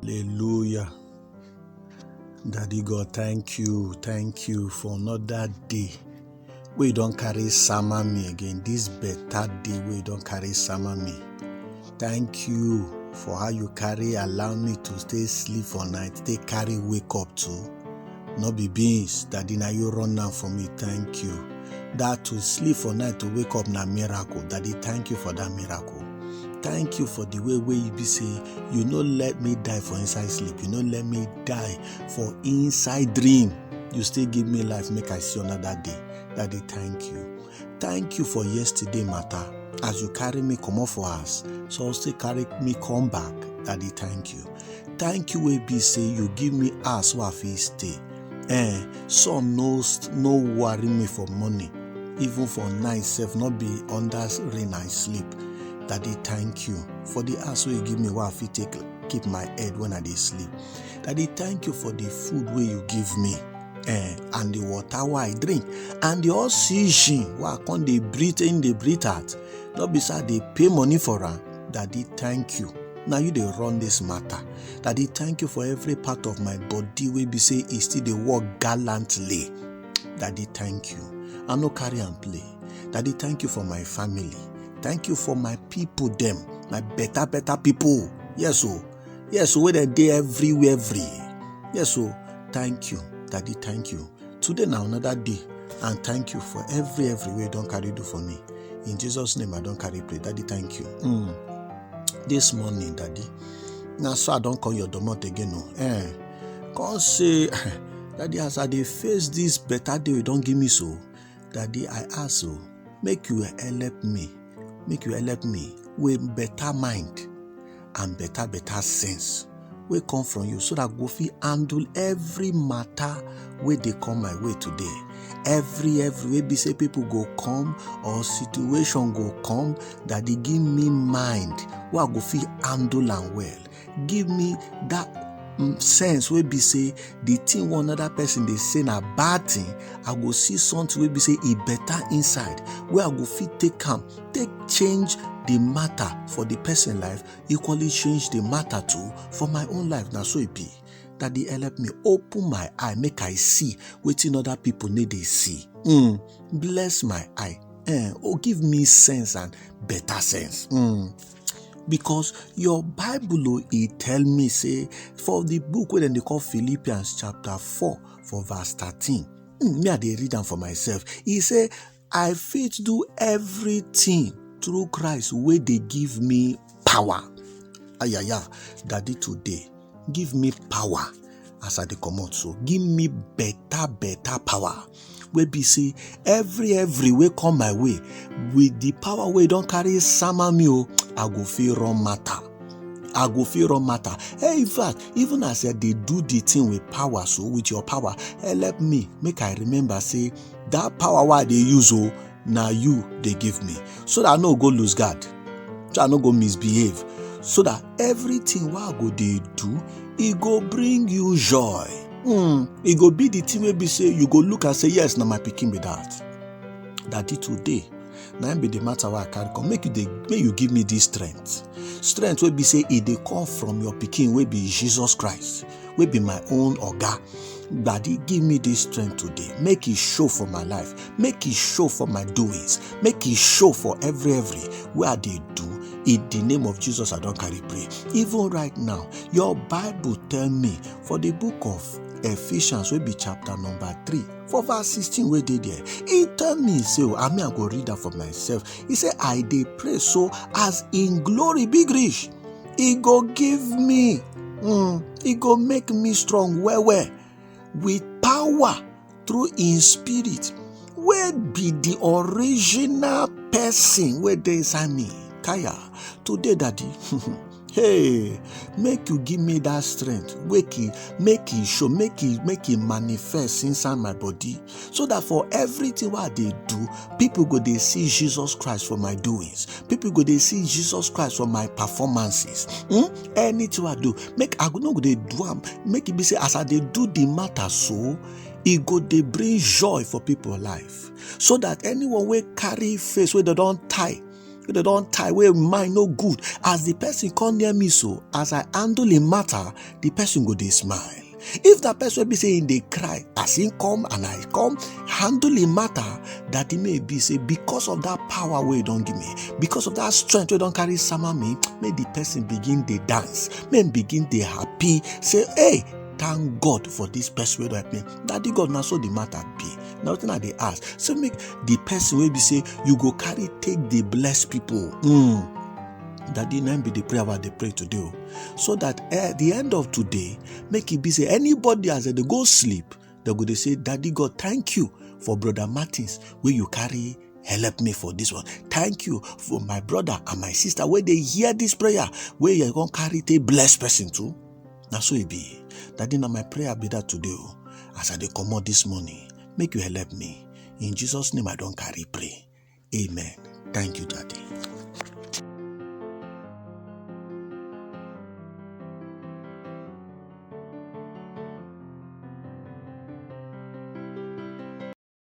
Hallelujah. Daddy God, thank you for another day. We don't carry summer me again. This better day we don't carry summer me. Thank you for how you allow me to stay sleep for night. They carry wake up too. Not be beans. Daddy, now you run now for me. Thank you. That to sleep for night to wake up na miracle. Daddy, thank you for that miracle. Thank you for the way you be say, you no let me die for inside sleep. You no let me die for inside dream. You still give me life, make I see another day. Daddy, thank you. Thank you for yesterday matter. As you carry me come off for us, so still carry me come back. Daddy, thank you. Thank you, we be say you give me us who have stay. Some no worry me for money. Even for night self, not be under rain and sleep. Daddy, thank you for the ass where you give me what I keep my head when I dey sleep. Daddy, thank you for the food where you give me, and the water where I drink, and the oxygen where I can't they breathe in, they breathe out. Not beside they pay money for her. Daddy, thank you. Now you they run this matter. Daddy, thank you for every part of my body where be say it still they work gallantly. Daddy, thank you. I no carry and play. Daddy, thank you for my family. Thank you for my people, them, my better people. Yes, so where they day everywhere, Yes, so thank you, Daddy, thank you. Today now another day, and thank you for every way don't carry do for me. In Jesus' name, I don't carry pray. Daddy, thank you. This morning, Daddy, now so I don't call your domot again. No, can't say, Daddy, as I dey face this better day, you don't give me so. Daddy, I ask so, make you help me. Make you help me with better mind and better sense. We come from you so that go fit handle every matter where they come my way today. Every way be say people go come or situation go come that they give me mind where I go fit handle and well. Give me that sense where be say the thing one other person they say na bad thing, I go see something where be say it better inside where I go fit take change the matter for the person life, equally change the matter too for my own life. Now so it be that they help me open my eye, make I see wetin other people need they see. Bless my eye. Give me sense and better sense. Because your Bible, it tell me, say, for the book where they call Philippians chapter 4, for verse 13. Me, I dey read them for myself. He say, I fit do everything through Christ where they give me power. Daddy, today, give me power as I dey come out. So, give me better power. Where be say every way come my way with the power we don't carry summer me, I go feel run matter. Hey, in fact, even as I they do the thing with power, so with your power, help me make I remember say that power why they use now you they give me, so that I no go lose guard, so I no go misbehave, so that everything what I go they do, it go bring you joy. It go be the thing where be say you go look and say yes, now my pikin be that. Daddy, today now be the matter why I can't come. Make you give me this strength will be say it they come from your pikin will be Jesus Christ, will be my own oga. Daddy, give me this strength today. Make it show for my life. Make it show for my doings. Make it show for every where they do. In the name of Jesus, I don't carry pray. Even right now, your Bible tell me for the book of Ephesians will be chapter number 3 for verse 16 where they there. It tell me say, I go read that for myself. He said, I dey pray so as in glory big rich. He go give me, he go make me strong well with power through in spirit. Where be the original person where they inside me? Kaya, today, Daddy. Hey, make you give me that strength. Make it show, make it manifest inside my body. So that for everything what they do, people go they see Jesus Christ for my doings. People go they see Jesus Christ for my performances. Anything I do, I go no go they do. Make it be say as I they do the matter so. It go they bring joy for people's life. So that anyone will carry face where they don't tie. They don't tie where mind no good. As the person come near me, so as I handle a matter, the person go dey smile. If that person will be saying they cry, as he come and I come, handle a matter that he may be say because of that power where you don't give me, because of that strength you don't carry sama me, may the person begin they dance, may begin they happy, say, hey, thank God for this person where do I me. Daddy God now so the matter be. Nothing that they ask. So make the person will be say, you go carry take the bless people. That didn't be the prayer about they pray today. So that at the end of today, make it be say anybody as they go sleep, they go they say, Daddy God, thank you for Brother Martins, where you carry help me for this one. Thank you for my brother and my sister, where they hear this prayer, where you're going to carry take bless person too. Now so it be. Daddy, now my prayer be that today, as I dey come out this morning, make you help me. In Jesus' name I don't carry pray. Amen. Thank you, Daddy.